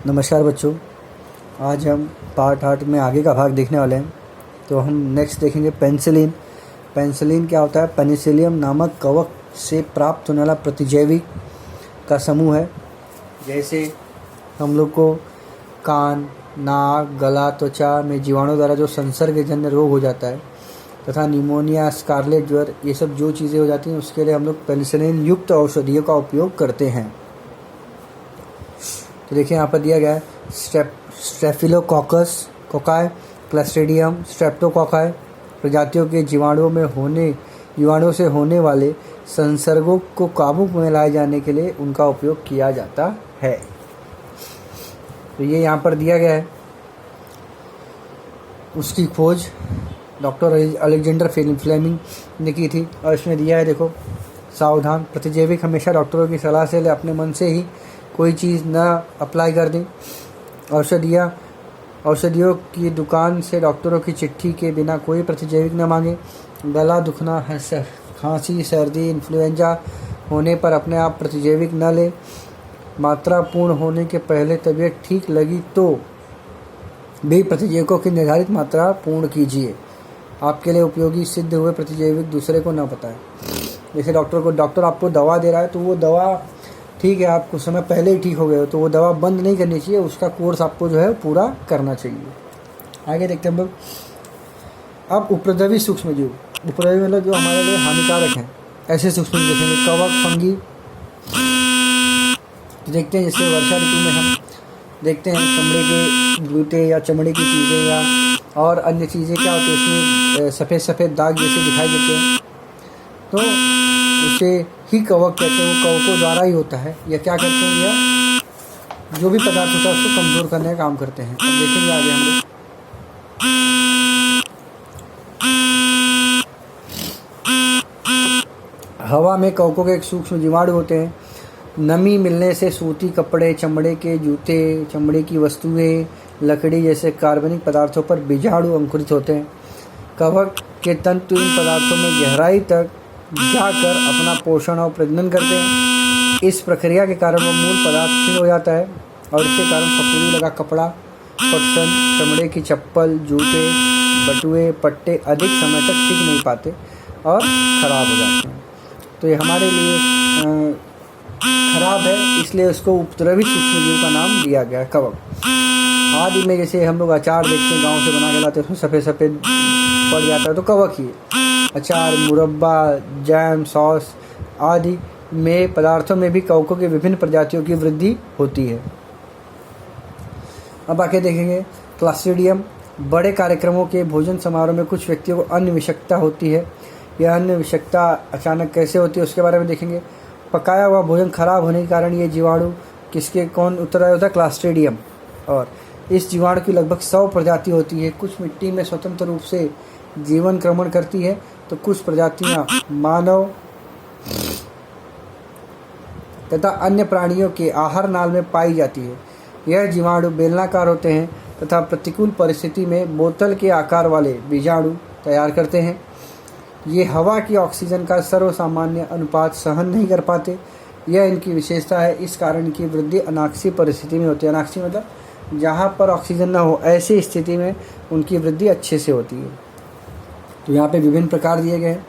नमस्कार बच्चों, आज हम पार्ट 8 में आगे का भाग देखने वाले हैं। तो हम नेक्स्ट देखेंगे पेनिसिलिन। पेनिसिलिन क्या होता है? पेनिसिलियम नामक कवक से प्राप्त होने वाला प्रतिजैविक का समूह है। जैसे हम लोग को कान, नाक, गला, त्वचा में जीवाणु द्वारा जो संसर्गजन्य रोग हो जाता है तथा निमोनिया, स्कारलेट ज्वर, ये सब जो चीज़ें हो जाती हैं उसके लिए हम लोग पेनिसिलिन युक्त औषधियों का उपयोग करते हैं। तो देखिए यहाँ पर दिया गया है स्टेफिलोकोकस कोकाई, क्लस्ट्रीडियम, स्ट्रेप्टोकोकाई प्रजातियों के जीवाणुओं से होने वाले संसर्गों को काबू में लाए जाने के लिए उनका उपयोग किया जाता है। तो ये यहाँ पर दिया गया है। उसकी खोज डॉक्टर अलेक्जेंडर फ्लेमिंग ने की थी और इसमें दिया है, देखो, सावधान, प्रतिजैविक हमेशा डॉक्टरों की सलाह से ले, अपने मन से ही कोई चीज़ न अप्लाई कर दें। औषधियों की दुकान से डॉक्टरों की चिट्ठी के बिना कोई प्रतिजैविक न मांगे। गला दुखना, खांसी, सर्दी, इन्फ्लुएंजा होने पर अपने आप प्रतिजैविक न लें। मात्रा पूर्ण होने के पहले तबीयत ठीक लगी तो भी प्रतिजैविकों की निर्धारित मात्रा पूर्ण कीजिए। आपके लिए उपयोगी सिद्ध हुए प्रतिजैविक दूसरे को न बताएं। जैसे डॉक्टर आपको दवा दे रहा है तो वो दवा ठीक है, आप कुछ समय पहले ही ठीक हो गए हो तो वो दवा बंद नहीं करनी चाहिए, उसका कोर्स आपको जो है पूरा करना चाहिए। आगे देखते हैं हम लोग। अब उपद्रवी सूक्ष्मजीव, उपद्रवी मतलब जो हमारे लिए हानिकारक हैं, ऐसे सूक्ष्मजीव देखेंगे। कवक, फंगी। तो देखते हैं जैसे वर्षा ऋतु में हम देखते हैं चमड़े के जूते या चमड़े की चीज़ें या और अन्य चीज़ें क्या होती है, इसमें सफ़ेद सफ़ेद दाग जैसे दिखाई देते हैं, तो उसे ही कवक कहते हैं। वो कवकों द्वारा ही होता है। या क्या करते हैं, या जो भी पदार्थ होता है उसको कमज़ोर करने का काम करते हैं। अब देखेंगे आगे हम लोग। हवा में कवकों के एक सूक्ष्म जीवाणु होते हैं। नमी मिलने से सूती कपड़े, चमड़े के जूते, चमड़े की वस्तुएं, लकड़ी जैसे कार्बनिक पदार्थों पर बीजाणु अंकुरित होते हैं। कवक के तंतु इन पदार्थों में गहराई तक जाकर अपना पोषण और प्रजनन करते हैं। इस प्रक्रिया के कारण वो मूल पदार्थ क्षीण हो जाता है और इसके कारण फफूंदी लगा कपड़ा, पटसन, चमड़े की चप्पल, जूते, बटुए, पट्टे अधिक समय तक टिक नहीं पाते और ख़राब हो जाते हैं। तो ये हमारे लिए ख़राब है, इसलिए उसको उपद्रवी सूक्ष्मजीव का नाम दिया गया है, कवक। आदि में जैसे हम लोग अचार देखते हैं, गाँव से बना के लाते हैं, उसमें सफ़ेद सफ़ेद पड़ जाता है तो कवक ही है। अचार, मुरब्बा, जैम, सॉस आदि में पदार्थों में भी कवकों की विभिन्न प्रजातियों की वृद्धि होती है। अब आगे देखेंगे क्लस्ट्रीडियम। बड़े कार्यक्रमों के भोजन समारोह में कुछ व्यक्तियों को अन्न विषाक्तता होती है। यह अन्न विषाक्तता अचानक कैसे होती है उसके बारे में देखेंगे। पकाया हुआ भोजन खराब होने के कारण ये जीवाणु कौन उत्तरदायी होता है? क्लस्ट्रीडियम। और इस जीवाणु की लगभग 100 प्रजाति होती है। कुछ मिट्टी में स्वतंत्र रूप से जीवन क्रमण करती है तो कुछ प्रजातियां मानव तथा अन्य प्राणियों के आहार नाल में पाई जाती है। यह जीवाणु बेलनाकार होते हैं तथा प्रतिकूल परिस्थिति में बोतल के आकार वाले बीजाणु तैयार करते हैं। ये हवा की ऑक्सीजन का सर्वसामान्य अनुपात सहन नहीं कर पाते। यह इनकी विशेषता है। इस कारण इनकी वृद्धि अनाक्षी परिस्थिति में होती है। अनाक्षी मतलब जहाँ पर ऑक्सीजन न हो, ऐसी स्थिति में उनकी वृद्धि अच्छे से होती है। तो यहाँ पे विभिन्न प्रकार दिए गए हैं।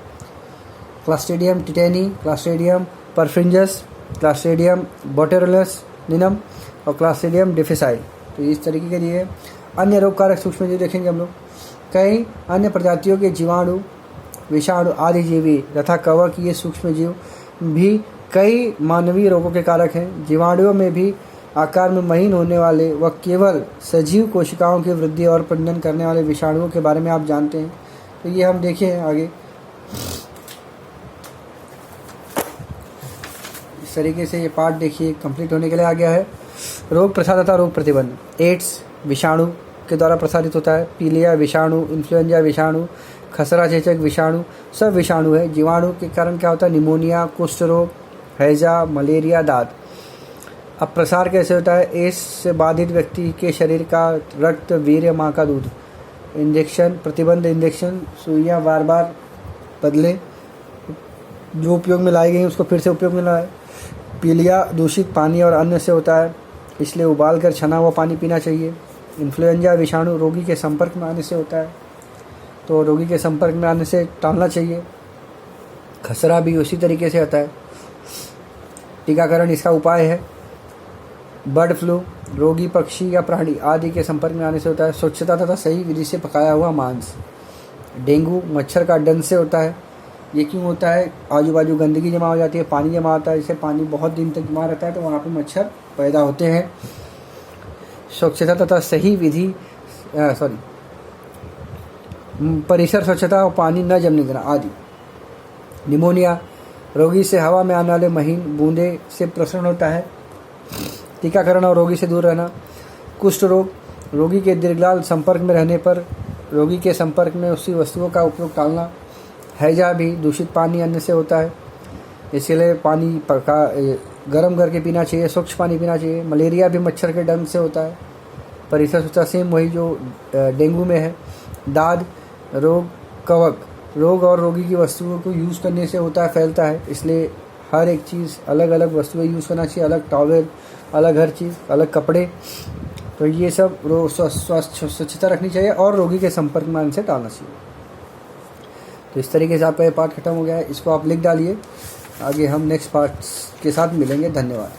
क्लस्ट्रीडियम टिटेनी, क्लस्ट्रीडियम परफ्रिंजस, क्लस्ट्रीडियम बोटेरोलिनम और क्लस्ट्रीडियम डिफिसाइल। तो इस तरीके के दिए। अन्य रोगकारक सूक्ष्मजीव देखेंगे हम लोग। कई अन्य प्रजातियों के जीवाणु, विषाणु आदि जीवी तथा कवक ये सूक्ष्मजीव भी कई मानवीय रोगों के कारक हैं। जीवाणुओं में भी आकार में महीन होने वाले व केवल सजीव कोशिकाओं की वृद्धि और प्रजनन करने वाले विषाणुओं के बारे में आप जानते हैं। तो ये हम देखें आगे। इस तरीके से ये पार्ट देखिए कंप्लीट होने के लिए आ गया है। रोग प्रसार तथा रोग प्रतिबंध। एड्स विषाणु के द्वारा प्रसारित होता है। पीलिया विषाणु, इन्फ्लुएंजा विषाणु, खसरा चेचक विषाणु सब विषाणु है। जीवाणु के कारण क्या होता है? निमोनिया, कुष्ठ रोग, हैजा, मलेरिया, दाद। अब प्रसार कैसे होता है? एड्स से बाधित व्यक्ति के शरीर का रक्त, वीर्य, माँ का दूध। इंजेक्शन, प्रतिबंध इंजेक्शन, सुइयाँ बार बार बदलें, जो उपयोग में लाई गई उसको फिर से उपयोग में लाए। पीलिया दूषित पानी और अन्न से होता है। इसलिए उबाल कर छना हुआ पानी पीना चाहिए। इन्फ्लुएंजा विषाणु रोगी के संपर्क में आने से होता है, तो रोगी के संपर्क में आने से टालना चाहिए। खसरा भी उसी तरीके से आता है। टीकाकरण इसका उपाय है। बर्ड फ्लू रोगी पक्षी या प्राणी आदि के संपर्क में आने से होता है। स्वच्छता तथा सही विधि से पकाया हुआ मांस। डेंगू मच्छर का डंक से होता है। ये क्यों होता है? आजू बाजू गंदगी जमा हो जाती है, पानी जमा होता है, इससे पानी बहुत दिन तक जमा रहता है तो वहाँ पे मच्छर पैदा होते हैं। स्वच्छता तथा सही विधि परिसर स्वच्छता और पानी न जमने देना आदि। निमोनिया रोगी से हवा में आने वाले महीन बूंदे से प्रसरण होता है। टीकाकरण और रोगी से दूर रहना। कुष्ठ रोग रोगी के दीर्घकाल संपर्क में रहने पर रोगी के संपर्क में उसी वस्तुओं का उपयोग टालना। हैजा भी दूषित पानी अन्य से होता है, इसलिए पानी गर्म करके पीना चाहिए, स्वच्छ पानी पीना चाहिए। मलेरिया भी मच्छर के डंक से होता है। परिसर स्वच्छता सेम वही जो डेंगू में है। दाद रोग कवक रोग और रोगी की वस्तुओं को यूज़ करने से होता है, फैलता है, इसलिए हर एक चीज़ अलग अलग वस्तुएं यूज़ करना चाहिए। अलग टॉवेल, अलग हर चीज़, अलग कपड़े। तो ये सब स्वच्छता रखनी चाहिए और रोगी के संपर्क में आने से टालना चाहिए। तो इस तरीके से आपका ये पार्ट खत्म हो गया है। इसको आप लिख डालिए। आगे हम नेक्स्ट पार्ट के साथ मिलेंगे। धन्यवाद।